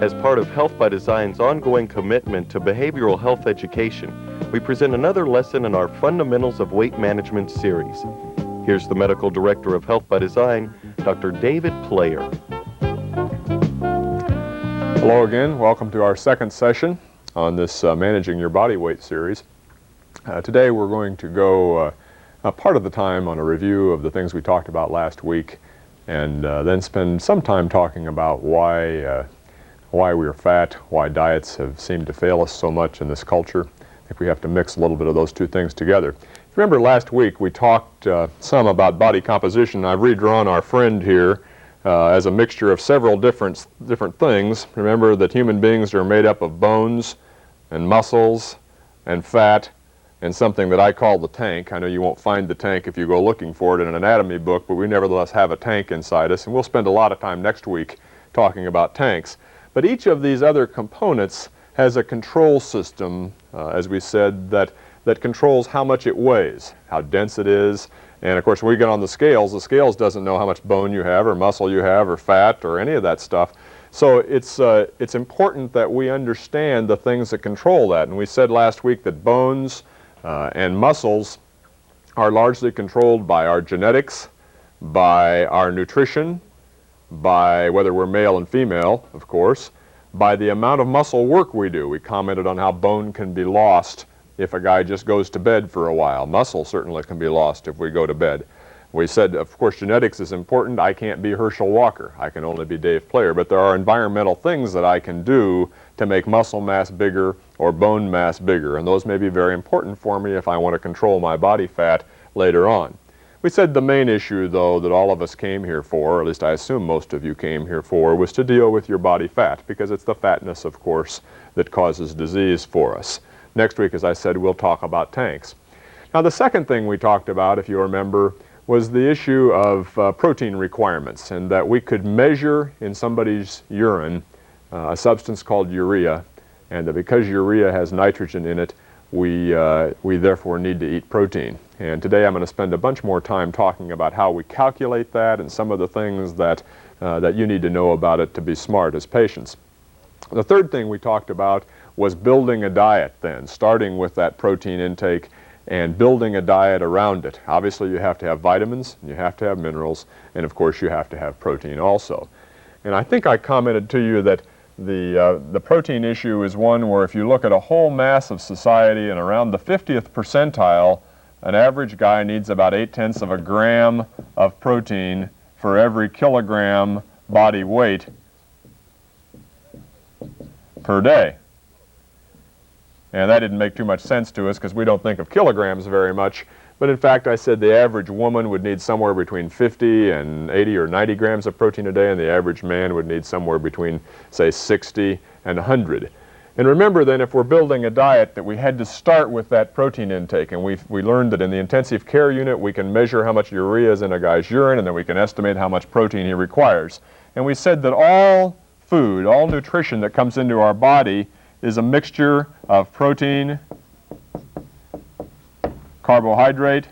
As part of Health by Design's ongoing commitment to behavioral health education, we present another lesson in our Fundamentals of Weight Management series. Here's the Medical Director of Health by Design, Dr. David Player. Hello again. Welcome to our second session on this Managing Your Body Weight series. Today we're going to go part of the time on a review of the things we talked about last week, and then spend some time talking about why we're fat, why diets have seemed to fail us so much in this culture. I think we have to mix a little bit of those two things together. If you remember last week we talked some about body composition. I've redrawn our friend here as a mixture of several different things. Remember that human beings are made up of bones and muscles and fat and something that I call the tank. I know you won't find the tank if you go looking for it in an anatomy book, but we nevertheless have a tank inside us, and we'll spend a lot of time next week talking about tanks. But each of these other components has a control system, as we said, that controls how much it weighs, how dense it is. And of course, when we get on the scales doesn't know how much bone you have or muscle you have or fat or any of that stuff. So it's important that we understand the things that control that. And we said last week that bones and muscles are largely controlled by our genetics, by our nutrition, by whether we're male and female, of course, by the amount of muscle work we do. We commented on how bone can be lost if a guy just goes to bed for a while. Muscle certainly can be lost if we go to bed. We said, of course, genetics is important. I can't be Herschel Walker. I can only be Dave Player. But there are environmental things that I can do to make muscle mass bigger or bone mass bigger. And those may be very important for me if I want to control my body fat later on. We said the main issue, though, that all of us came here for, or at least I assume most of you came here for, was to deal with your body fat, because it's the fatness, of course, that causes disease for us. Next week, as I said, we'll talk about tanks. Now, the second thing we talked about, if you remember, was the issue of protein requirements, and that we could measure in somebody's urine a substance called urea, and that because urea has nitrogen in it, we therefore need to eat protein. And today I'm going to spend a bunch more time talking about how we calculate that and some of the things that you need to know about it to be smart as patients. The third thing we talked about was building a diet then, starting with that protein intake and building a diet around it. Obviously you have to have vitamins, you have to have minerals, and of course you have to have protein also. And I think I commented to you that the protein issue is one where if you look at a whole mass of society and around the 50th percentile, an average guy needs about 0.8 of a gram of protein for every kilogram body weight per day. And that didn't make too much sense to us because we don't think of kilograms very much. But in fact, I said the average woman would need somewhere between 50 and 80 or 90 grams of protein a day, and the average man would need somewhere between, say, 60 and 100. And remember then, if we're building a diet, that we had to start with that protein intake. And we learned that in the intensive care unit, we can measure how much urea is in a guy's urine, and then we can estimate how much protein he requires. And we said that all food, all nutrition that comes into our body is a mixture of protein, carbohydrate,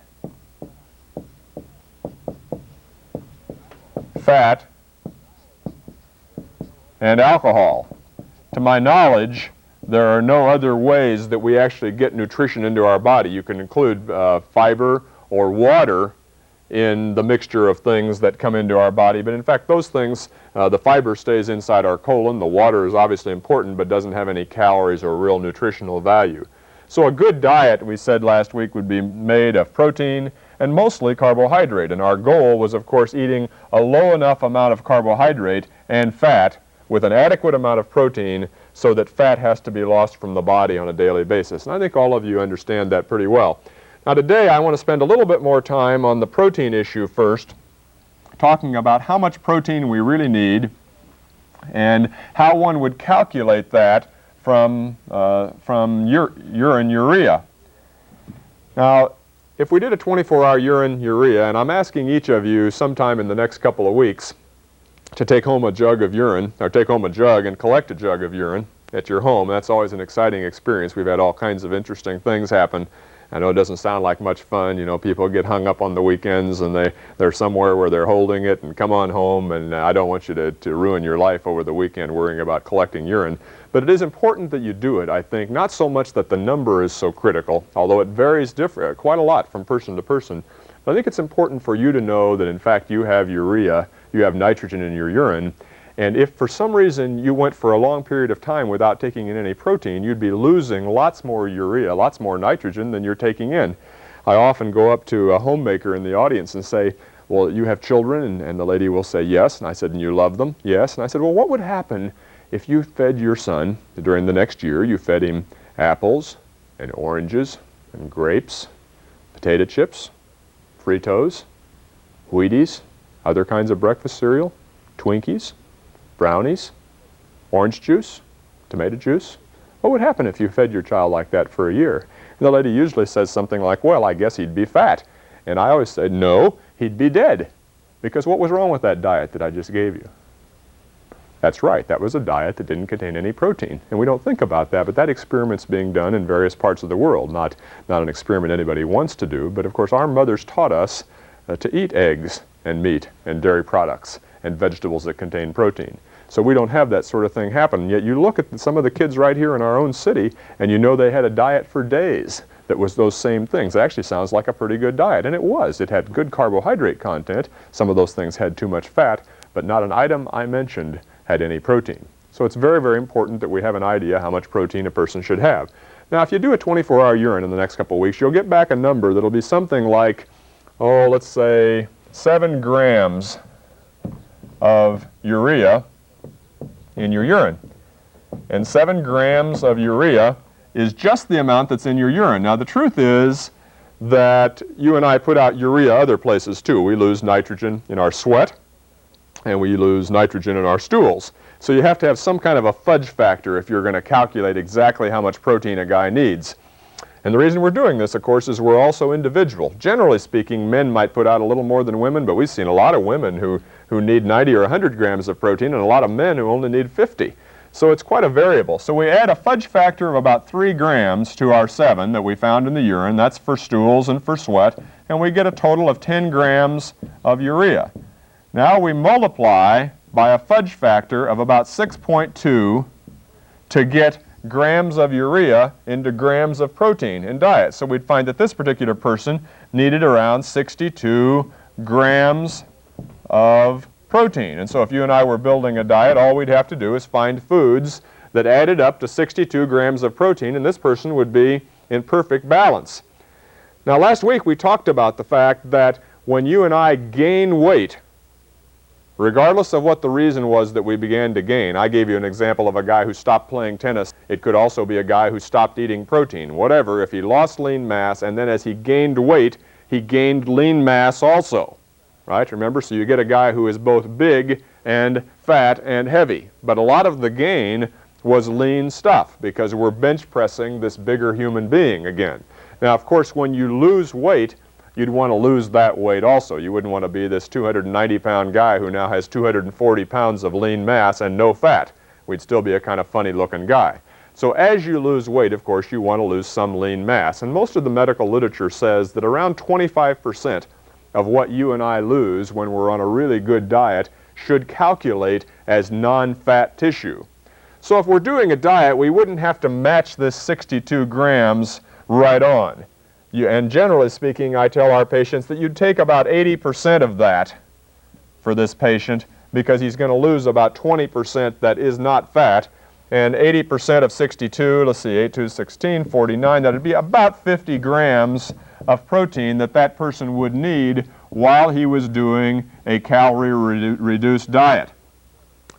fat, and alcohol. To my knowledge, there are no other ways that we actually get nutrition into our body. You can include fiber or water in the mixture of things that come into our body, but in fact those things, the fiber stays inside our colon, the water is obviously important but doesn't have any calories or real nutritional value. So a good diet, we said last week, would be made of protein and mostly carbohydrate, and our goal was of course eating a low enough amount of carbohydrate and fat with an adequate amount of protein so that fat has to be lost from the body on a daily basis. And I think all of you understand that pretty well. Now today I want to spend a little bit more time on the protein issue first, talking about how much protein we really need and how one would calculate that from urine urea. Now, if we did a 24-hour urine urea, and I'm asking each of you sometime in the next couple of weeks to take home a jug of urine, or take home a jug and collect a jug of urine at your home. That's always an exciting experience. We've had all kinds of interesting things happen I know it doesn't sound like much fun. You know, people get hung up on the weekends and they're somewhere where they're holding it and come on home, and I don't want you to ruin your life over the weekend worrying about collecting urine. But it is important that you do it, I think, not so much that the number is so critical, although it varies quite a lot from person to person. But I think it's important for you to know that in fact you have urea, you have nitrogen in your urine, and if for some reason you went for a long period of time without taking in any protein, you'd be losing lots more urea, lots more nitrogen than you're taking in. I often go up to a homemaker in the audience and say, well, you have children? And the lady will say, yes. And I said, and you love them? Yes. And I said, well, what would happen if you fed your son during the next year, you fed him apples and oranges and grapes, potato chips, Fritos, Wheaties, other kinds of breakfast cereal, Twinkies, brownies, orange juice, tomato juice? What would happen if you fed your child like that for a year? And the lady usually says something like, well, I guess he'd be fat. And I always say, no, he'd be dead. Because what was wrong with that diet that I just gave you? That's right, that was a diet that didn't contain any protein. And we don't think about that, but that experiment's being done in various parts of the world. Not an experiment anybody wants to do, but of course our mothers taught us to eat eggs and meat and dairy products and vegetables that contain protein. So we don't have that sort of thing happen. Yet you look at some of the kids right here in our own city, and you know they had a diet for days that was those same things. It actually sounds like a pretty good diet, and it was. It had good carbohydrate content. Some of those things had too much fat, but not an item I mentioned had any protein. So it's very, very important that we have an idea how much protein a person should have. Now, if you do a 24-hour urine in the next couple of weeks, you'll get back a number that'll be something like, oh, let's say 7 grams of urea in your urine. And 7 grams of urea is just the amount that's in your urine. Now, the truth is that you and I put out urea other places too. We lose nitrogen in our sweat, and we lose nitrogen in our stools. So you have to have some kind of a fudge factor if you're going to calculate exactly how much protein a guy needs. And the reason we're doing this, of course, is we're also individual. Generally speaking, men might put out a little more than women, but we've seen a lot of women who need 90 or 100 grams of protein, and a lot of men who only need 50. So it's quite a variable. So we add a fudge factor of about 3 grams to our 7 that we found in the urine. That's for stools and for sweat. And we get a total of 10 grams of urea. Now we multiply by a fudge factor of about 6.2 to get grams of urea into grams of protein in diet. So we'd find that this particular person needed around 62 grams of protein. And so if you and I were building a diet, all we'd have to do is find foods that added up to 62 grams of protein, and this person would be in perfect balance. Now, last week we talked about the fact that when you and I gain weight, regardless of what the reason was that we began to gain, I gave you an example of a guy who stopped playing tennis. It could also be a guy who stopped eating protein. Whatever, if he lost lean mass and then as he gained weight, he gained lean mass also. Right? Remember, so you get a guy who is both big and fat and heavy. But a lot of the gain was lean stuff because we're bench pressing this bigger human being again. Now, of course, when you lose weight, you'd want to lose that weight also. You wouldn't want to be this 290-pound guy who now has 240 pounds of lean mass and no fat. We'd still be a kind of funny-looking guy. So as you lose weight, of course, you want to lose some lean mass. And most of the medical literature says that around 25% of what you and I lose when we're on a really good diet should calculate as non-fat tissue. So if we're doing a diet, we wouldn't have to match this 62 grams right on. And generally speaking, I tell our patients that you'd take about 80% of that for this patient because he's going to lose about 20% that is not fat. And 80% of 62, let's see, 8, 2, 16, 49, that would be about 50 grams of protein that person would need while he was doing a calorie-reduced diet.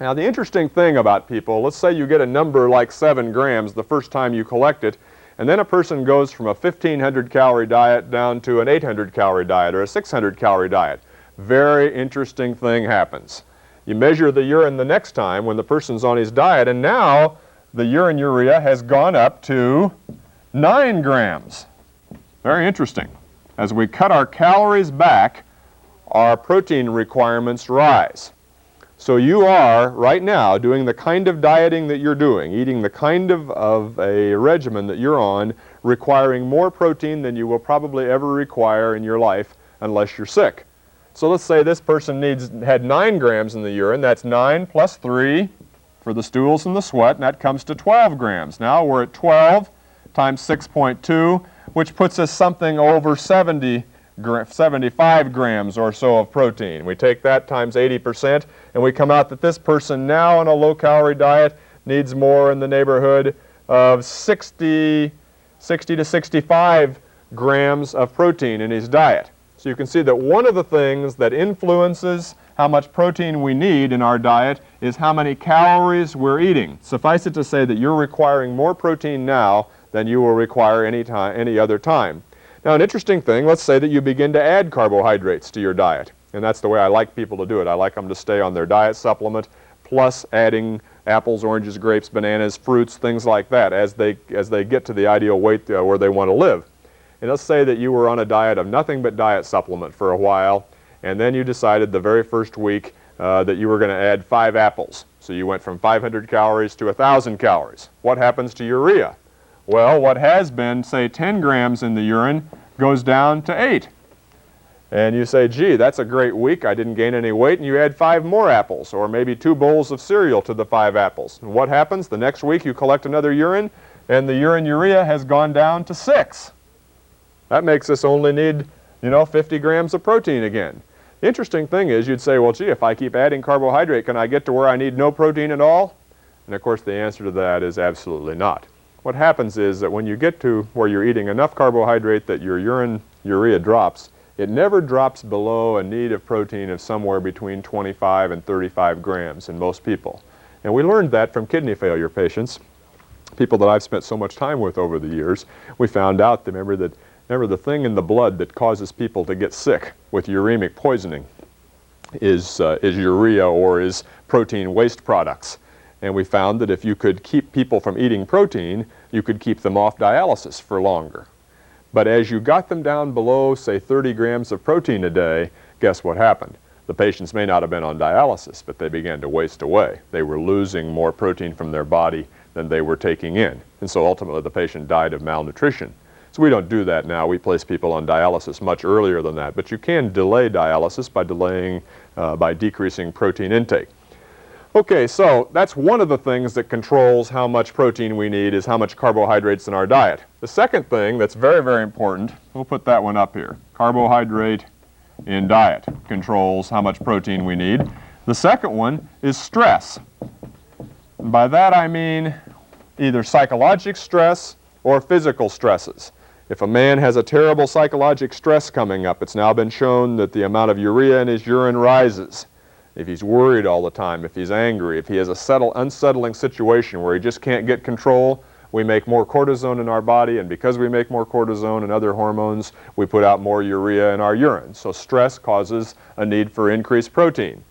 Now, the interesting thing about people, let's say you get a number like 7 grams the first time you collect it, and then a person goes from a 1,500-calorie diet down to an 800-calorie diet or a 600-calorie diet. Very interesting thing happens. You measure the urine the next time when the person's on his diet, and now the urine urea has gone up to 9 grams. Very interesting. As we cut our calories back, our protein requirements rise. So you are, right now, doing the kind of dieting that you're doing, eating the kind of a regimen that you're on, requiring more protein than you will probably ever require in your life unless you're sick. So let's say this person had 9 grams in the urine. That's 9 plus 3 for the stools and the sweat, and that comes to 12 grams. Now we're at 12 times 6.2, which puts us something over 75 grams or so of protein. We take that times 80%, and we come out that this person now on a low-calorie diet needs more in the neighborhood of 60 to 65 grams of protein in his diet. So you can see that one of the things that influences how much protein we need in our diet is how many calories we're eating. Suffice it to say that you're requiring more protein now than you will require any other time. Now, an interesting thing, let's say that you begin to add carbohydrates to your diet. And that's the way I like people to do it. I like them to stay on their diet supplement, plus adding apples, oranges, grapes, bananas, fruits, things like that as they get to the ideal weight where they want to live. And let's say that you were on a diet of nothing but diet supplement for a while, and then you decided the very first week that you were going to add 5 apples. So you went from 500 calories to 1,000 calories. What happens to urea? Well, what has been, say, 10 grams in the urine goes down to 8. And you say, gee, that's a great week. I didn't gain any weight, and you add 5 more apples, or maybe 2 bowls of cereal to the 5 apples. And what happens? The next week you collect another urine, and the urine urea has gone down to 6. That makes us only need, 50 grams of protein again. The interesting thing is you'd say, well, gee, if I keep adding carbohydrate, can I get to where I need no protein at all? And of course the answer to that is absolutely not. What happens is that when you get to where you're eating enough carbohydrate that your urine urea drops, it never drops below a need of protein of somewhere between 25 and 35 grams in most people. And we learned that from kidney failure patients, people that I've spent so much time with over the years. We found out, remember the thing in the blood that causes people to get sick with uremic poisoning is urea, or is protein waste products. And we found that if you could keep people from eating protein, you could keep them off dialysis for longer. But as you got them down below, say, 30 grams of protein a day, guess what happened? The patients may not have been on dialysis, but they began to waste away. They were losing more protein from their body than they were taking in. And so ultimately the patient died of malnutrition. So we don't do that now. We place people on dialysis much earlier than that. But you can delay dialysis by decreasing protein intake. Okay, so that's one of the things that controls how much protein we need, is how much carbohydrates in our diet. The second thing that's very, very important, we'll put that one up here. Carbohydrate in diet controls how much protein we need. The second one is stress. And by that I mean either psychological stress or physical stresses. If a man has a terrible psychological stress coming up, it's now been shown that the amount of urea in his urine rises. If he's worried all the time, if he's angry, if he has a unsettling situation where he just can't get control, we make more cortisone in our body, and because we make more cortisone and other hormones, we put out more urea in our urine. So stress causes a need for increased protein.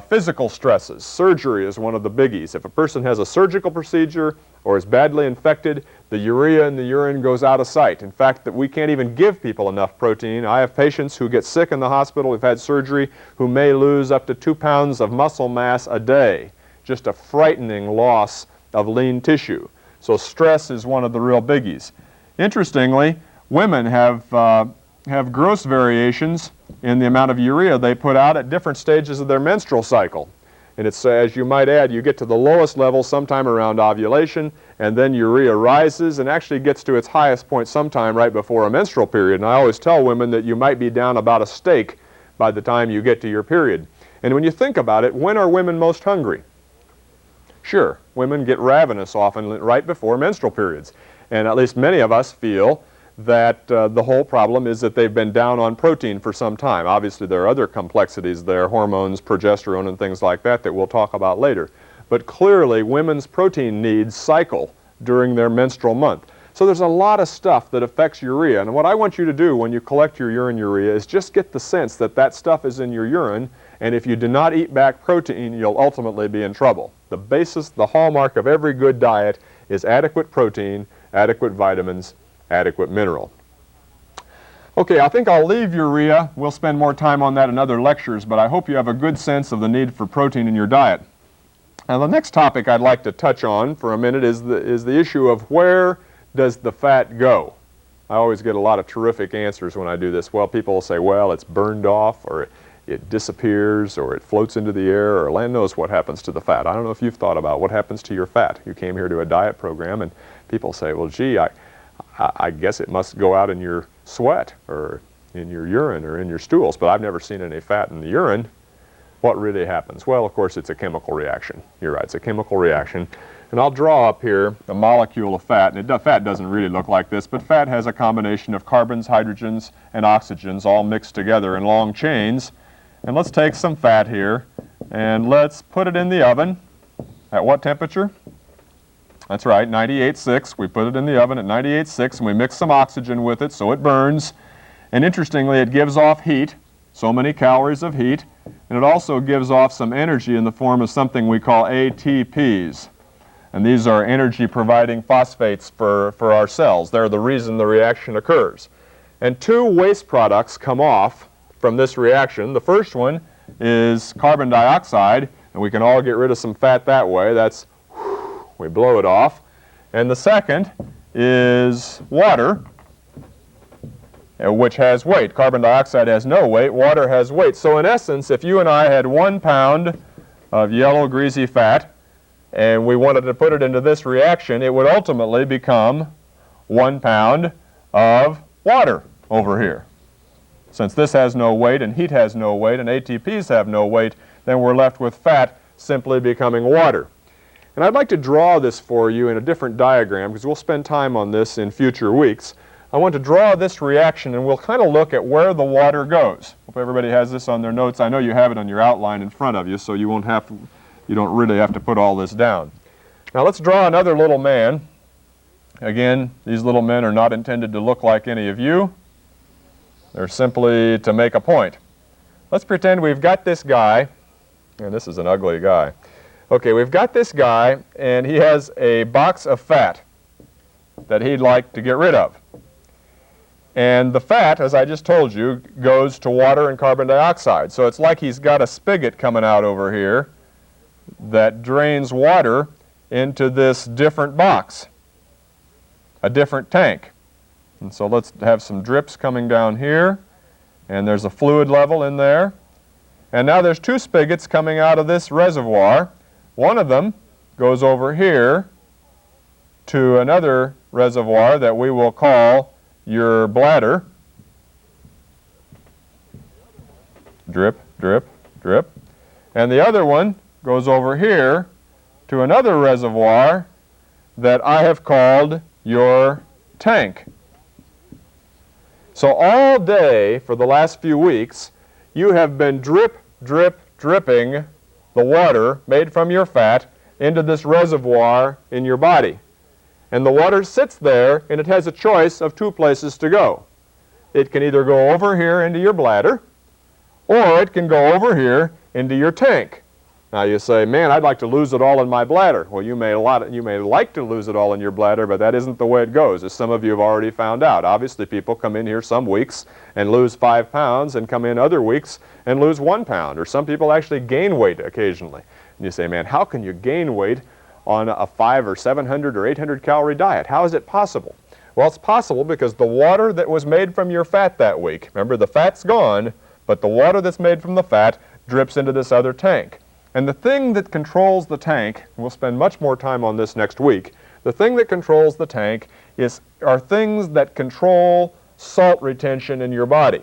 Physical stresses. Surgery is one of the biggies. If a person has a surgical procedure or is badly infected, the urea in the urine goes out of sight. In fact, that we can't even give people enough protein. I have patients who get sick in the hospital, who've had surgery, who may lose up to 2 pounds of muscle mass a day. Just a frightening loss of lean tissue. So stress is one of the real biggies. Interestingly, women have gross variations in the amount of urea they put out at different stages of their menstrual cycle. And it's, as you might add, you get to the lowest level sometime around ovulation, and then urea rises and actually gets to its highest point sometime right before a menstrual period. And I always tell women that you might be down about a steak by the time you get to your period. And when you think about it, when are women most hungry? Sure, women get ravenous often right before menstrual periods. And at least many of us feel that the whole problem is that they've been down on protein for some time. Obviously there are other complexities there, hormones, progesterone, and things like that we'll talk about later. But clearly women's protein needs cycle during their menstrual month. So there's a lot of stuff that affects urea, and what I want you to do when you collect your urine urea is just get the sense that that stuff is in your urine, and if you do not eat back protein, you'll ultimately be in trouble. The basis, the hallmark of every good diet is adequate protein, adequate vitamins, adequate mineral. Okay, I think I'll leave urea. We'll spend more time on that in other lectures, but I hope you have a good sense of the need for protein in your diet. Now the next topic I'd like to touch on for a minute is the issue of where does the fat go? I always get a lot of terrific answers when I do this. Well, people will say, well, it's burned off, or it disappears, or it floats into the air, or land knows what happens to the fat. I don't know if you've thought about what happens to your fat. You came here to a diet program, and people say, well, gee, I guess it must go out in your sweat, or in your urine, or in your stools, but I've never seen any fat in the urine. What really happens? Well, of course, it's a chemical reaction. You're right, it's a chemical reaction. And I'll draw up here a molecule of fat, and fat doesn't really look like this, but fat has a combination of carbons, hydrogens, and oxygens all mixed together in long chains. And let's take some fat here, and let's put it in the oven. At what temperature? That's right, 98.6. We put it in the oven at 98.6, and we mix some oxygen with it so it burns. And interestingly, it gives off heat, so many calories of heat, and it also gives off some energy in the form of something we call ATPs. And these are energy-providing phosphates for our cells. They're the reason the reaction occurs. And two waste products come off from this reaction. The first one is carbon dioxide, and we can all get rid of some fat that way. That's, we blow it off. And the second is water, which has weight. Carbon dioxide has no weight. Water has weight. So in essence, if you and I had 1 pound of yellow, greasy fat, and we wanted to put it into this reaction, it would ultimately become 1 pound of water over here. Since this has no weight, and heat has no weight, and ATPs have no weight, then we're left with fat simply becoming water. And I'd like to draw this for you in a different diagram, because we'll spend time on this in future weeks. I want to draw this reaction, and we'll kind of look at where the water goes. Hope everybody has this on their notes. I know you have it on your outline in front of you, so you don't really have to put all this down. Now let's draw another little man. Again, these little men are not intended to look like any of you. They're simply to make a point. Let's pretend we've got this guy, and this is an ugly guy. Okay, we've got this guy, and he has a box of fat that he'd like to get rid of. And the fat, as I just told you, goes to water and carbon dioxide. So it's like he's got a spigot coming out over here that drains water into this different box, a different tank. And so let's have some drips coming down here, and there's a fluid level in there. And now there's two spigots coming out of this reservoir. One of them goes over here to another reservoir that we will call your bladder. Drip, drip, drip. And the other one goes over here to another reservoir that I have called your tank. So all day for the last few weeks, you have been drip, drip, dripping the water made from your fat into this reservoir in your body. And the water sits there, and it has a choice of two places to go. It can either go over here into your bladder, or it can go over here into your tank. Now you say, man, I'd like to lose it all in my bladder. Well, you may like to lose it all in your bladder, but that isn't the way it goes, as some of you have already found out. Obviously, people come in here some weeks and lose 5 pounds, and come in other weeks and lose 1 pound. Or some people actually gain weight occasionally. And you say, man, how can you gain weight on a 500 or 700 or 800 calorie diet? How is it possible? Well, it's possible because the water that was made from your fat that week, remember the fat's gone, but the water that's made from the fat drips into this other tank. And the thing that controls the tank, and we'll spend much more time on this next week, the thing that controls the tank are things that control salt retention in your body.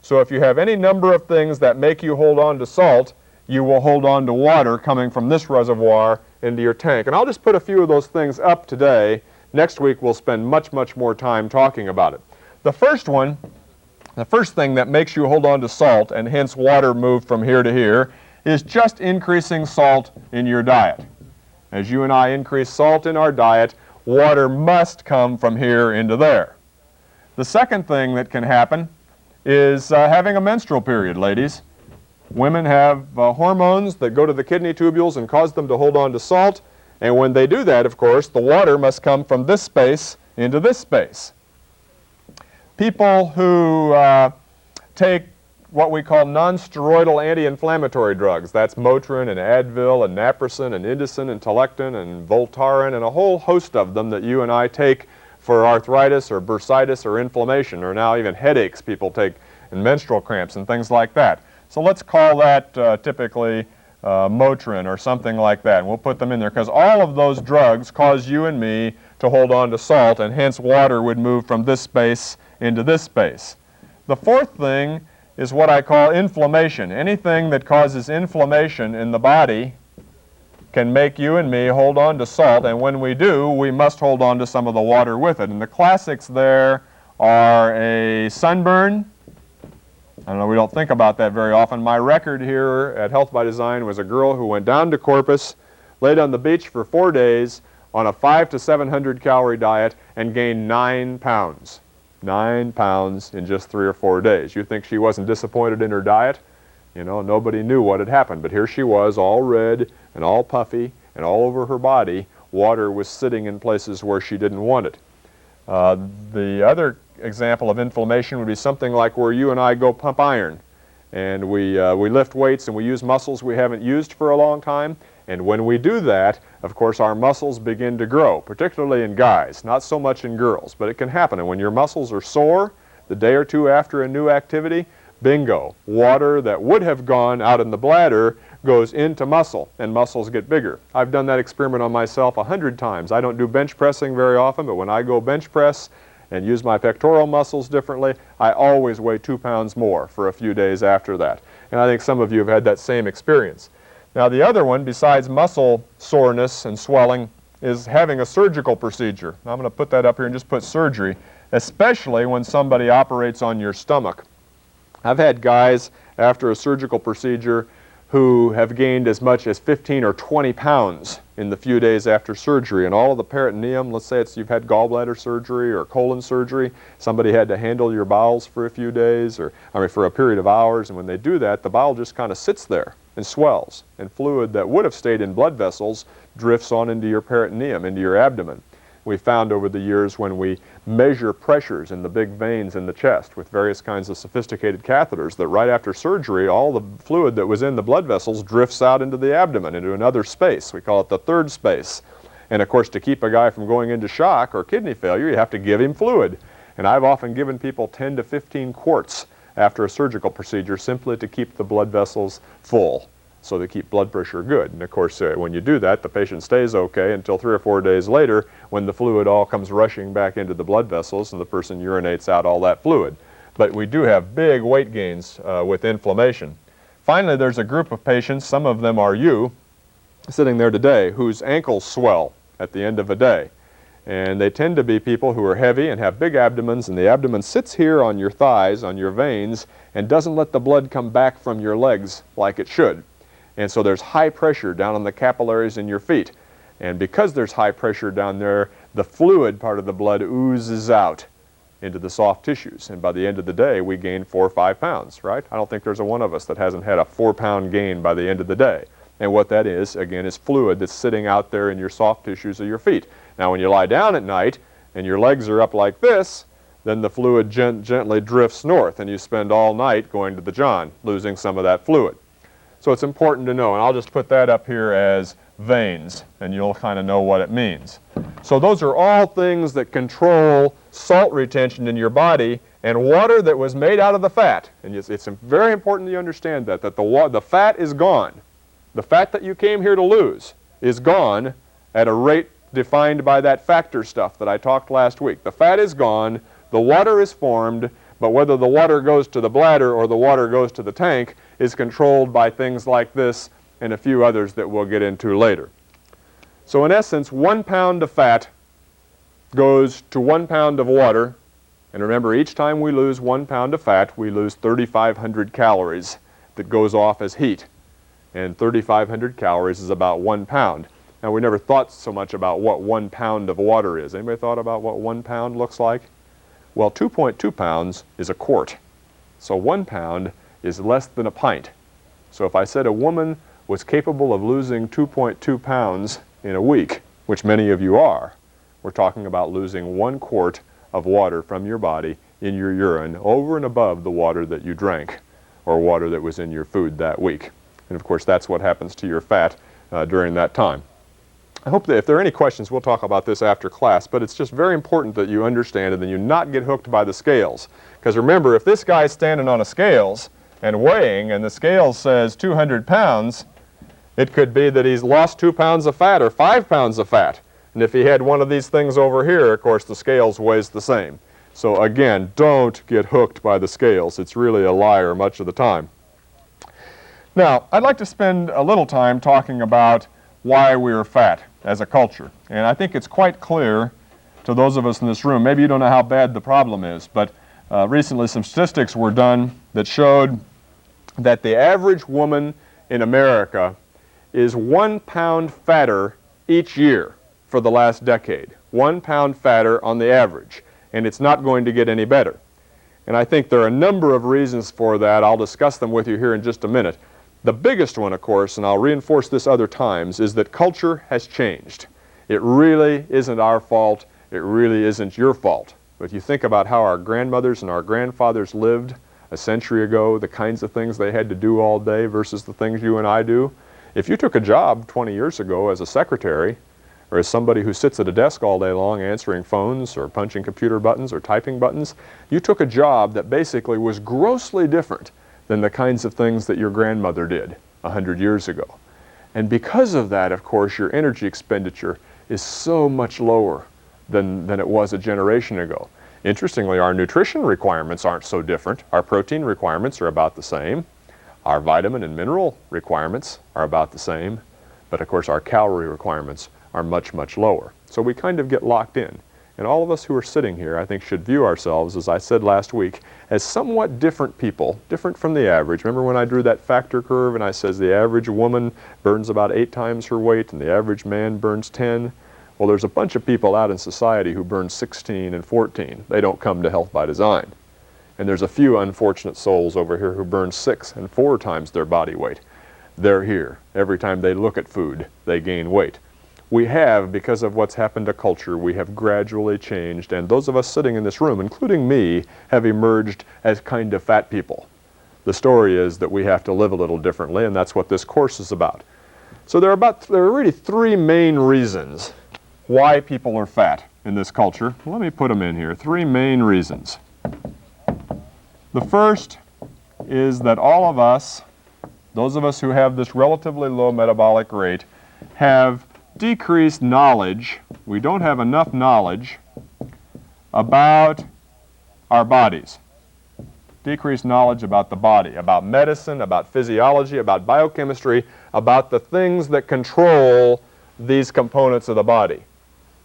So if you have any number of things that make you hold on to salt, you will hold on to water coming from this reservoir into your tank. And I'll just put a few of those things up today. Next week we'll spend much, much more time talking about it. The first thing that makes you hold on to salt, and hence water move from here to here, is just increasing salt in your diet. As you and I increase salt in our diet, water must come from here into there. The second thing that can happen is having a menstrual period, ladies. Women have hormones that go to the kidney tubules and cause them to hold on to salt, and when they do that, of course, the water must come from this space into this space. People who take what we call non-steroidal anti-inflammatory drugs, that's Motrin and Advil and Naprosyn and Indocin and Telectin and Voltaren and a whole host of them that you and I take for arthritis or bursitis or inflammation, or now even headaches people take, and menstrual cramps and things like that. So let's call that typically Motrin or something like that. And we'll put them in there because all of those drugs cause you and me to hold on to salt, and hence water would move from this space into this space. The fourth thing is what I call inflammation. Anything that causes inflammation in the body can make you and me hold on to salt, and when we do, we must hold on to some of the water with it. And the classics there are a sunburn. I don't know, we don't think about that very often. My record here at Health by Design was a girl who went down to Corpus, laid on the beach for 4 days on a 500 to 700 calorie diet and gained 9 pounds. 9 pounds in just 3 or 4 days. You think she wasn't disappointed in her diet? You know, nobody knew what had happened, but here she was, all red and all puffy and all over her body. Water was sitting in places where she didn't want it. The other example of inflammation would be something like where you and I go pump iron, and we lift weights and we use muscles we haven't used for a long time, and when we do that, of course, our muscles begin to grow, particularly in guys, not so much in girls, but it can happen. And when your muscles are sore the day or two after a new activity, bingo, water that would have gone out in the bladder goes into muscle, and muscles get bigger. I've done that experiment on myself 100 times. I don't do bench pressing very often, but when I go bench press and use my pectoral muscles differently, I always weigh 2 pounds more for a few days after that. And I think some of you have had that same experience. Now, the other one, besides muscle soreness and swelling, is having a surgical procedure. I'm going to put that up here and just put surgery, especially when somebody operates on your stomach. I've had guys after a surgical procedure who have gained as much as 15 or 20 pounds in the few days after surgery, and all of the peritoneum, let's say you've had gallbladder surgery or colon surgery, somebody had to handle your bowels for a few days, or for a period of hours, and when they do that, the bowel just kind of sits there and swells, and fluid that would have stayed in blood vessels drifts on into your peritoneum, into your abdomen. We found over the years when we measure pressures in the big veins in the chest with various kinds of sophisticated catheters that right after surgery, all the fluid that was in the blood vessels drifts out into the abdomen, into another space. We call it the third space. And of course, to keep a guy from going into shock or kidney failure, you have to give him fluid. And I've often given people 10 to 15 quarts after a surgical procedure simply to keep the blood vessels full, so they keep blood pressure good. And of course, when you do that, the patient stays okay until 3 or 4 days later when the fluid all comes rushing back into the blood vessels and the person urinates out all that fluid. But we do have big weight gains with inflammation. Finally, there's a group of patients, some of them are you, sitting there today, whose ankles swell at the end of a day. And they tend to be people who are heavy and have big abdomens, and the abdomen sits here on your thighs, on your veins, and doesn't let the blood come back from your legs like it should. And so there's high pressure down on the capillaries in your feet. And because there's high pressure down there, the fluid part of the blood oozes out into the soft tissues. And by the end of the day, we gain 4 or 5 pounds, right? I don't think there's a one of us that hasn't had a 4-pound gain by the end of the day. And what that is, again, is fluid that's sitting out there in your soft tissues of your feet. Now, when you lie down at night and your legs are up like this, then the fluid gently drifts north, and you spend all night going to the john, losing some of that fluid. So it's important to know, and I'll just put that up here as veins, and you'll kind of know what it means. So those are all things that control salt retention in your body, and water that was made out of the fat. And it's very important that you understand that the fat is gone. The fat that you came here to lose is gone at a rate defined by that factor stuff that I talked last week. The fat is gone, the water is formed, but whether the water goes to the bladder or the water goes to the tank is controlled by things like this and a few others that we'll get into later. So in essence, 1 pound of fat goes to 1 pound of water, and remember, each time we lose 1 pound of fat, we lose 3,500 calories that goes off as heat, and 3,500 calories is about 1 pound. Now, we never thought so much about what 1 pound of water is. Anybody thought about what 1 pound looks like? Well, 2.2 pounds is a quart. So 1 pound is less than a pint. So if I said a woman was capable of losing 2.2 pounds in a week, which many of you are, we're talking about losing 1 quart of water from your body in your urine over and above the water that you drank or water that was in your food that week. And of course, that's what happens to your fat during that time. I hope that if there are any questions, we'll talk about this after class, but it's just very important that you understand it and you not get hooked by the scales. Because remember, if this guy's standing on a scales and weighing, and the scale says 200 pounds, it could be that he's lost 2 pounds of fat or 5 pounds of fat. And if he had one of these things over here, of course, the scales weighs the same. So again, don't get hooked by the scales. It's really a liar much of the time. Now, I'd like to spend a little time talking about why we are fat as a culture. And I think it's quite clear to those of us in this room, maybe you don't know how bad the problem is, but recently some statistics were done that showed that the average woman in America is 1 pound fatter each year for the last decade. 1 pound fatter on the average, and it's not going to get any better. And I think there are a number of reasons for that. I'll discuss them with you here in just a minute. The biggest one, of course, and I'll reinforce this other times, is that culture has changed. It really isn't our fault. It really isn't your fault. But you think about how our grandmothers and our grandfathers lived a century ago, the kinds of things they had to do all day versus the things you and I do. If you took a job 20 years ago as a secretary, or as somebody who sits at a desk all day long answering phones or punching computer buttons or typing buttons, you took a job that basically was grossly different than the kinds of things that your grandmother did 100 years ago. And because of that, of course, your energy expenditure is so much lower than it was a generation ago. Interestingly, our nutrition requirements aren't so different. Our protein requirements are about the same. Our vitamin and mineral requirements are about the same. But of course, our calorie requirements are much, much lower. So we kind of get locked in. And all of us who are sitting here, I think, should view ourselves, as I said last week, as somewhat different people, different from the average. Remember when I drew that factor curve and I said the average woman burns about 8 times her weight and the average man burns 10? Well, there's a bunch of people out in society who burn 16 and 14. They don't come to Health by Design. And there's a few unfortunate souls over here who burn 6 and 4 times their body weight. They're here. Every time they look at food, they gain weight. We have, because of what's happened to culture, we have gradually changed, and those of us sitting in this room, including me, have emerged as kind of fat people. The story is that we have to live a little differently, and that's what this course is about. So there are really 3 main reasons why people are fat in this culture. Let me put them in here. 3 main reasons. The first is that all of us, those of us who have this relatively low metabolic rate, have decreased knowledge. We don't have enough knowledge about our bodies. Decreased knowledge about the body, about medicine, about physiology, about biochemistry, about the things that control these components of the body.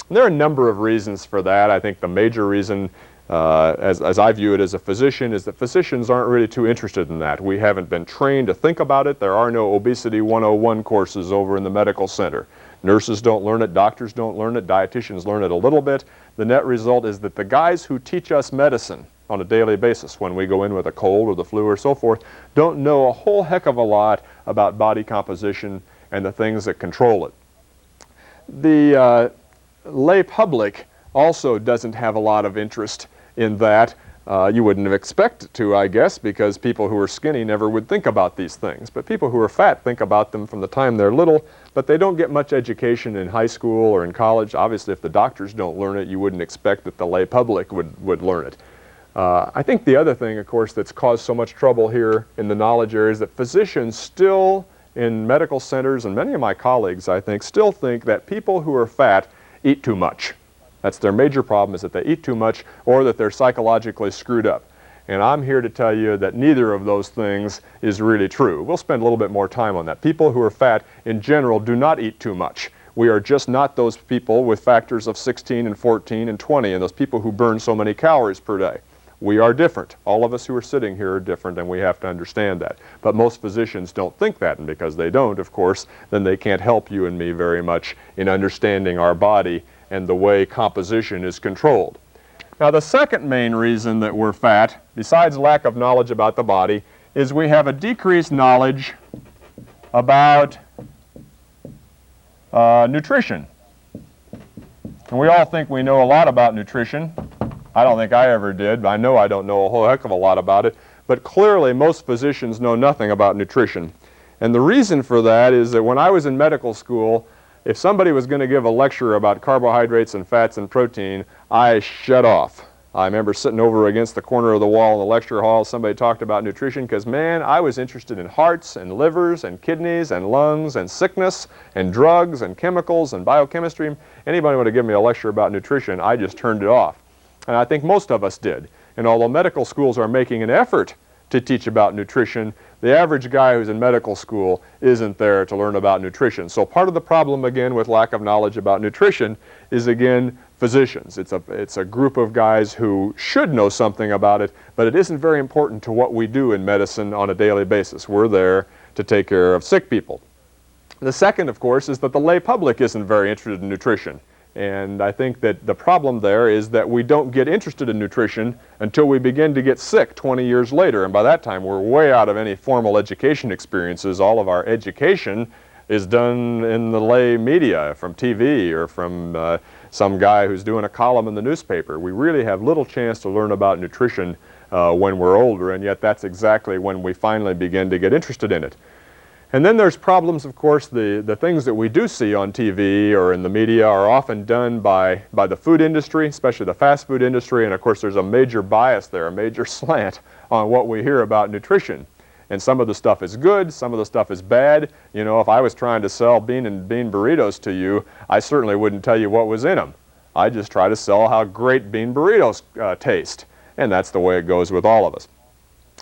And there are a number of reasons for that. I think the major reason, as I view it as a physician, is that physicians aren't really too interested in that. We haven't been trained to think about it. There are no Obesity 101 courses over in the medical center. Nurses don't learn it, doctors don't learn it, dietitians learn it a little bit. The net result is that the guys who teach us medicine on a daily basis when we go in with a cold or the flu or so forth don't know a whole heck of a lot about body composition and the things that control it. The lay public also doesn't have a lot of interest in that. You wouldn't have expected to, I guess, because people who are skinny never would think about these things. But people who are fat think about them from the time they're little, but they don't get much education in high school or in college. Obviously, if the doctors don't learn it, you wouldn't expect that the lay public would learn it. I think the other thing, of course, that's caused so much trouble here in the knowledge area is that physicians still, in medical centers, and many of my colleagues, I think, still think that people who are fat eat too much. That's their major problem, is that they eat too much or that they're psychologically screwed up. And I'm here to tell you that neither of those things is really true. We'll spend a little bit more time on that. People who are fat, in general, do not eat too much. We are just not those people with factors of 16 and 14 and 20 and those people who burn so many calories per day. We are different. All of us who are sitting here are different, and we have to understand that. But most physicians don't think that, and because they don't, of course, then they can't help you and me very much in understanding our body and the way composition is controlled. Now, the second main reason that we're fat, besides lack of knowledge about the body, is we have a decreased knowledge about nutrition. And we all think we know a lot about nutrition. I don't think I ever did. I know I don't know a whole heck of a lot about it. But clearly, most physicians know nothing about nutrition. And the reason for that is that when I was in medical school, if somebody was going to give a lecture about carbohydrates and fats and protein, I shut off. I remember sitting over against the corner of the wall in the lecture hall. Somebody talked about nutrition because, man, I was interested in hearts and livers and kidneys and lungs and sickness and drugs and chemicals and biochemistry. Anybody want to give me a lecture about nutrition, I just turned it off. And I think most of us did. And although medical schools are making an effort to teach about nutrition, the average guy who's in medical school isn't there to learn about nutrition. So part of the problem, again, with lack of knowledge about nutrition is, again, physicians. It's a group of guys who should know something about it, but it isn't very important to what we do in medicine on a daily basis. We're there to take care of sick people. The second, of course, is that the lay public isn't very interested in nutrition. And I think that the problem there is that we don't get interested in nutrition until we begin to get sick 20 years later. And by that time, we're way out of any formal education experiences. All of our education is done in the lay media, from TV or from some guy who's doing a column in the newspaper. We really have little chance to learn about nutrition when we're older, and yet that's exactly when we finally begin to get interested in it. And then there's problems, of course. The things that we do see on TV or in the media are often done by the food industry, especially the fast food industry, and of course there's a major bias there, a major slant on what we hear about nutrition. And some of the stuff is good, some of the stuff is bad. You know, if I was trying to sell bean burritos to you, I certainly wouldn't tell you what was in them. I just try to sell how great bean burritos taste. And that's the way it goes with all of us.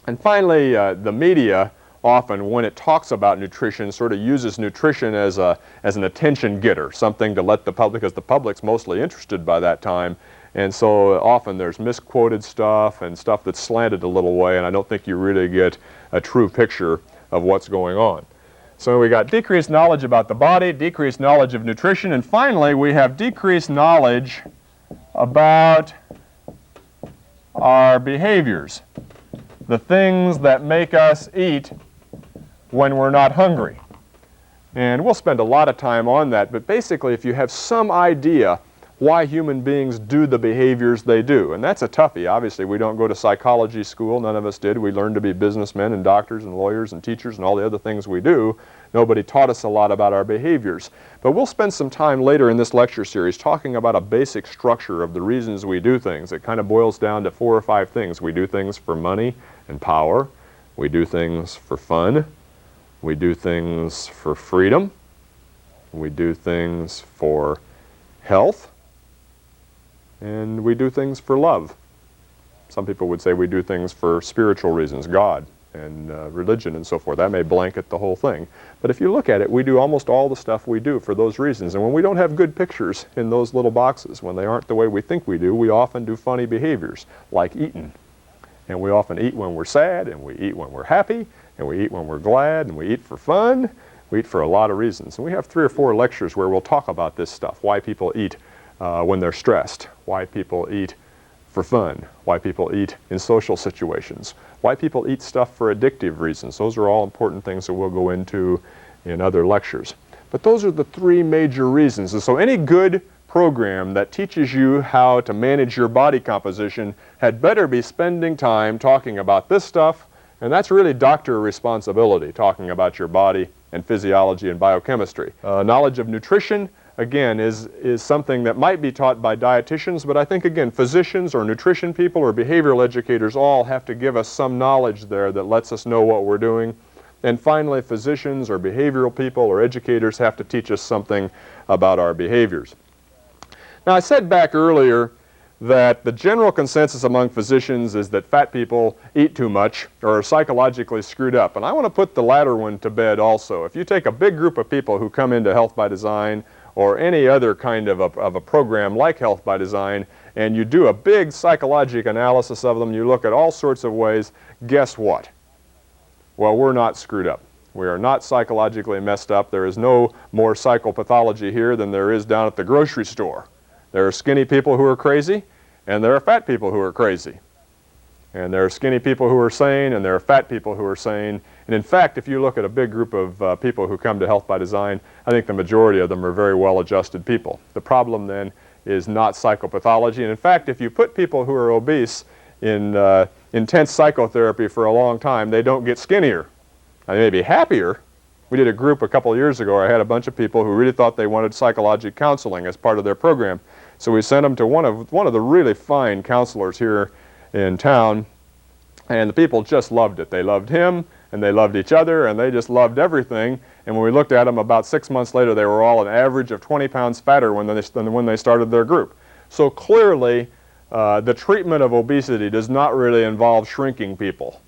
And finally, the media often, when it talks about nutrition, sort of uses nutrition as an attention getter, something to let the public, because the public's mostly interested by that time. And so often there's misquoted stuff and stuff that's slanted a little way, and I don't think you really get a true picture of what's going on. So we got decreased knowledge about the body, decreased knowledge of nutrition, and finally we have decreased knowledge about our behaviors, the things that make us eat when we're not hungry. And we'll spend a lot of time on that, but basically if you have some idea why human beings do the behaviors they do, and that's a toughie. Obviously we don't go to psychology school, none of us did. We learned to be businessmen and doctors and lawyers and teachers and all the other things we do. Nobody taught us a lot about our behaviors. But we'll spend some time later in this lecture series talking about a basic structure of the reasons we do things. It kind of boils down to 4 or 5 things. We do things for money and power. We do things for fun. We do things for freedom. We do things for health. And we do things for love. Some people would say we do things for spiritual reasons, God and religion and so forth. That may blanket the whole thing. But if you look at it, we do almost all the stuff we do for those reasons. And when we don't have good pictures in those little boxes, when they aren't the way we think we do, we often do funny behaviors, like eating. And we often eat when we're sad, and we eat when we're happy, and we eat when we're glad, and we eat for fun. We eat for a lot of reasons. And we have 3 or 4 lectures where we'll talk about this stuff, why people eat when they're stressed, why people eat for fun, why people eat in social situations, why people eat stuff for addictive reasons. Those are all important things that we'll go into in other lectures. But those are the 3 major reasons. And so any good program that teaches you how to manage your body composition had better be spending time talking about this stuff, and that's really doctor responsibility, talking about your body and physiology and biochemistry. Knowledge of nutrition, again, is something that might be taught by dietitians, but I think, again, physicians or nutrition people or behavioral educators all have to give us some knowledge there that lets us know what we're doing. And finally, physicians or behavioral people or educators have to teach us something about our behaviors. Now, I said back earlier that the general consensus among physicians is that fat people eat too much or are psychologically screwed up. And I want to put the latter one to bed also. If you take a big group of people who come into Health by Design or any other kind of a program like Health by Design, and you do a big psychological analysis of them, you look at all sorts of ways, guess what? Well, we're not screwed up. We are not psychologically messed up. There is no more psychopathology here than there is down at the grocery store. There are skinny people who are crazy, and there are fat people who are crazy. And there are skinny people who are sane, and there are fat people who are sane. And in fact, if you look at a big group of people who come to Health by Design, I think the majority of them are very well-adjusted people. The problem then is not psychopathology. And in fact, if you put people who are obese in intense psychotherapy for a long time, they don't get skinnier. They may be happier, We did a group a couple of years ago. I had a bunch of people who really thought they wanted psychological counseling as part of their program. So we sent them to one of the really fine counselors here in town, and the people just loved it. They loved him, and they loved each other, and they just loved everything. And when we looked at them about 6 months later, they were all an average of 20 pounds fatter than when they started their group. So clearly, the treatment of obesity does not really involve shrinking people,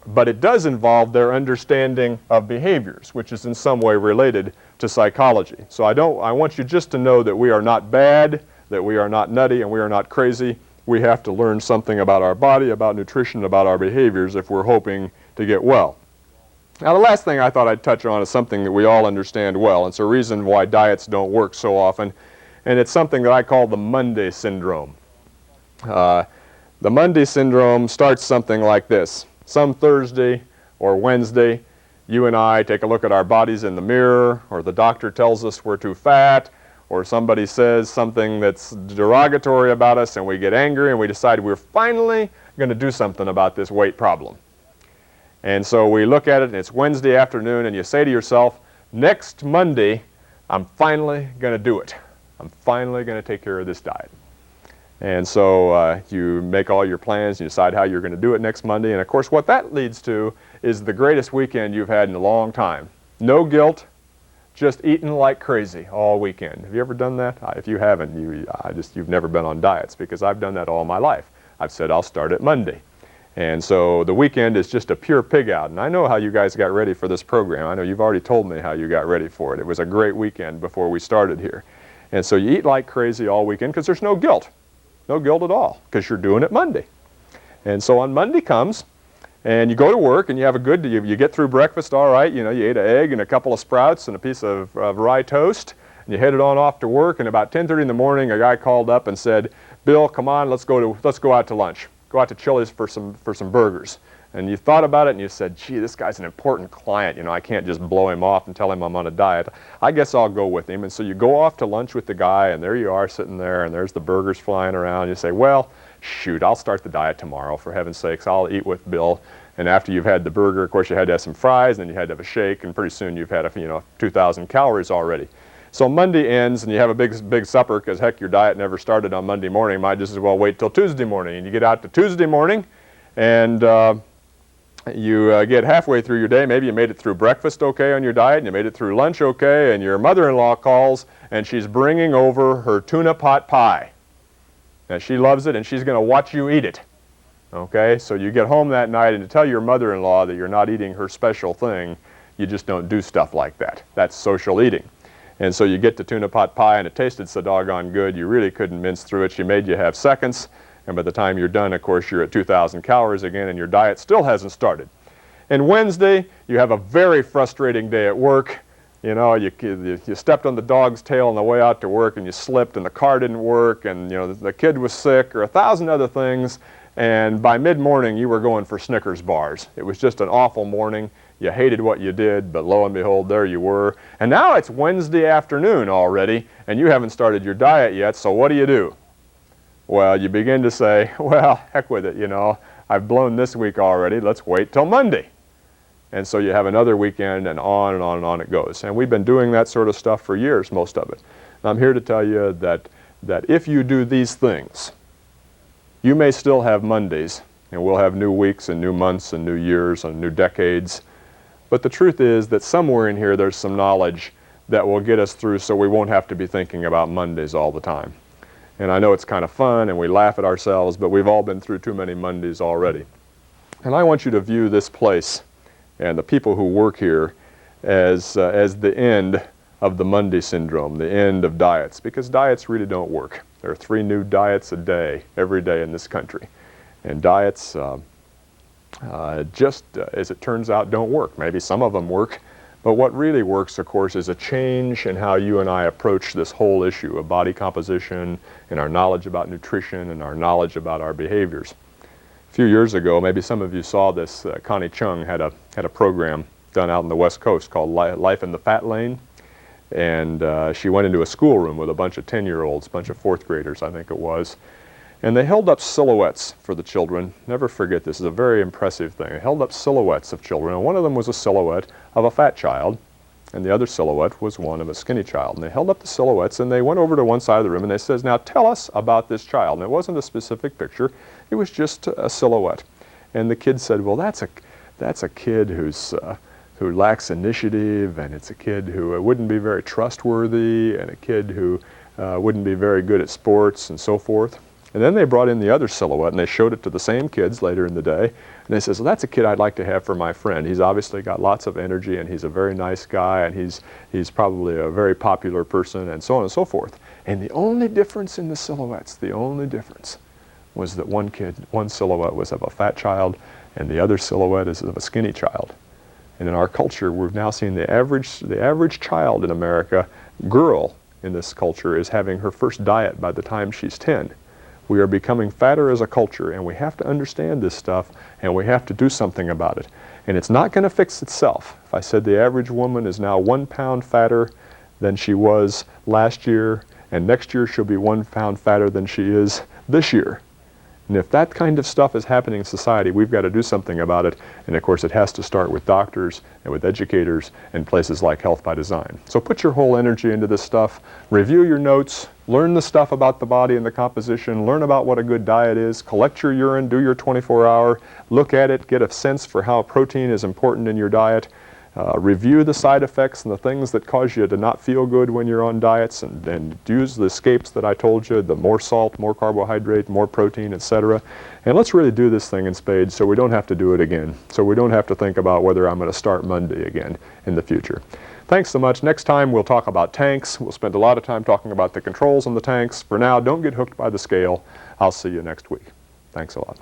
but it does involve their understanding of behaviors, which is in some way related to psychology. So I want you just to know that we are not bad, that we are not nutty, and we are not crazy. We have to learn something about our body, about nutrition, about our behaviors if we're hoping to get well. Now, the last thing I thought I'd touch on is something that we all understand well. It's a reason why diets don't work so often, and it's something that I call the Monday syndrome. The Monday syndrome starts something like this. Some Thursday or Wednesday, you and I take a look at our bodies in the mirror, or the doctor tells us we're too fat, or somebody says something that's derogatory about us, and we get angry, and we decide we're finally going to do something about this weight problem. And so we look at it, and it's Wednesday afternoon, and you say to yourself, next Monday, I'm finally going to do it. I'm finally going to take care of this diet. And so you make all your plans, and you decide how you're going to do it next Monday. And of course, what that leads to is the greatest weekend you've had in a long time. No guilt, just eating like crazy all weekend. Have you ever done that? If you haven't, you've never been on diets, because I've done that all my life. I've said I'll start at Monday. And so the weekend is just a pure pig out. And I know how you guys got ready for this program. I know you've already told me how you got ready for it. It was a great weekend before we started here. And so you eat like crazy all weekend because there's no guilt. No guilt at all, because you're doing it Monday. And so on Monday comes, and you go to work, and you have a good, you get through breakfast all right. You know, you ate an egg and a couple of sprouts and a piece of rye toast, and you headed on off to work. And about 10:30 in the morning, a guy called up and said, Bill, come on, let's go out to lunch. Go out to Chili's for some burgers. And you thought about it, and you said, gee, this guy's an important client. You know, I can't just blow him off and tell him I'm on a diet. I guess I'll go with him. And so you go off to lunch with the guy, and there you are sitting there, and there's the burgers flying around. You say, well, shoot, I'll start the diet tomorrow. For heaven's sakes, I'll eat with Bill. And after you've had the burger, of course, you had to have some fries, and then you had to have a shake, and pretty soon you've had 2,000 calories already. So Monday ends, and you have a big supper, because heck, your diet never started on Monday morning. Might just as well wait till Tuesday morning. And you get out to Tuesday morning, and you get halfway through your day. Maybe you made it through breakfast okay on your diet, and you made it through lunch okay, and your mother-in-law calls, and she's bringing over her tuna pot pie. Now, she loves it, and she's going to watch you eat it. Okay, so you get home that night, and to tell your mother-in-law that you're not eating her special thing, you just don't do stuff like that. That's social eating. And so you get the tuna pot pie, and it tasted so doggone good, you really couldn't mince through it. She made you have seconds, and by the time you're done, of course, you're at 2,000 calories again, and your diet still hasn't started. And Wednesday, you have a very frustrating day at work. You know, you stepped on the dog's tail on the way out to work, and you slipped, and the car didn't work, and the kid was sick, or 1,000 other things. And by mid-morning, you were going for Snickers bars. It was just an awful morning. You hated what you did, but lo and behold, there you were. And now it's Wednesday afternoon already, and you haven't started your diet yet, so what do? Well, you begin to say, well, heck with it, I've blown this week already. Let's wait till Monday. And so you have another weekend, and on and on and on it goes. And we've been doing that sort of stuff for years, most of it. And I'm here to tell you that if you do these things, you may still have Mondays, and we'll have new weeks and new months and new years and new decades. But the truth is that somewhere in here there's some knowledge that will get us through so we won't have to be thinking about Mondays all the time. And I know it's kind of fun and we laugh at ourselves, but we've all been through too many Mondays already. And I want you to view this place and the people who work here as the end of the Monday syndrome, the end of diets, because diets really don't work. There are 3 new diets a day, every day in this country. And diets, just as it turns out, don't work. Maybe some of them work, but what really works, of course, is a change in how you and I approach this whole issue of body composition and our knowledge about nutrition and our knowledge about our behaviors. A few years ago, maybe some of you saw this, Connie Chung had a program done out on the West Coast called Life in the Fat Lane. And she went into a schoolroom with a bunch of 10-year-olds, a bunch of 4th graders, I think it was. And they held up silhouettes for the children. Never forget, this is a very impressive thing. They held up silhouettes of children, and one of them was a silhouette of a fat child, and the other silhouette was one of a skinny child. And they held up the silhouettes, and they went over to one side of the room, and they says, now tell us about this child. And it wasn't a specific picture, it was just a silhouette. And the kid said, well, that's a kid who lacks initiative, and it's a kid who wouldn't be very trustworthy, and a kid who wouldn't be very good at sports, and so forth. And then they brought in the other silhouette, and they showed it to the same kids later in the day. And they said, well, that's a kid I'd like to have for my friend. He's obviously got lots of energy, and he's a very nice guy, and he's probably a very popular person, and so on and so forth. And the only difference in the silhouettes, the only difference, was that one silhouette was of a fat child, and the other silhouette is of a skinny child. And in our culture, we've now seen the average child in America, girl in this culture, is having her first diet by the time she's 10. We are becoming fatter as a culture, and we have to understand this stuff, and we have to do something about it. And it's not going to fix itself. If I said the average woman is now 1 pound fatter than she was last year, and next year she'll be 1 pound fatter than she is this year. And if that kind of stuff is happening in society, we've got to do something about it. And of course, it has to start with doctors and with educators and places like Health by Design. So put your whole energy into this stuff. Review your notes. Learn the stuff about the body and the composition. Learn about what a good diet is. Collect your urine. Do your 24-hour. Look at it. Get a sense for how protein is important in your diet. Review the side effects and the things that cause you to not feel good when you're on diets, and use the escapes that I told you, the more salt, more carbohydrate, more protein, etc. And let's really do this thing in spades so we don't have to do it again, so we don't have to think about whether I'm going to start Monday again in the future. Thanks so much. Next time we'll talk about tanks. We'll spend a lot of time talking about the controls on the tanks. For now, don't get hooked by the scale. I'll see you next week. Thanks a lot.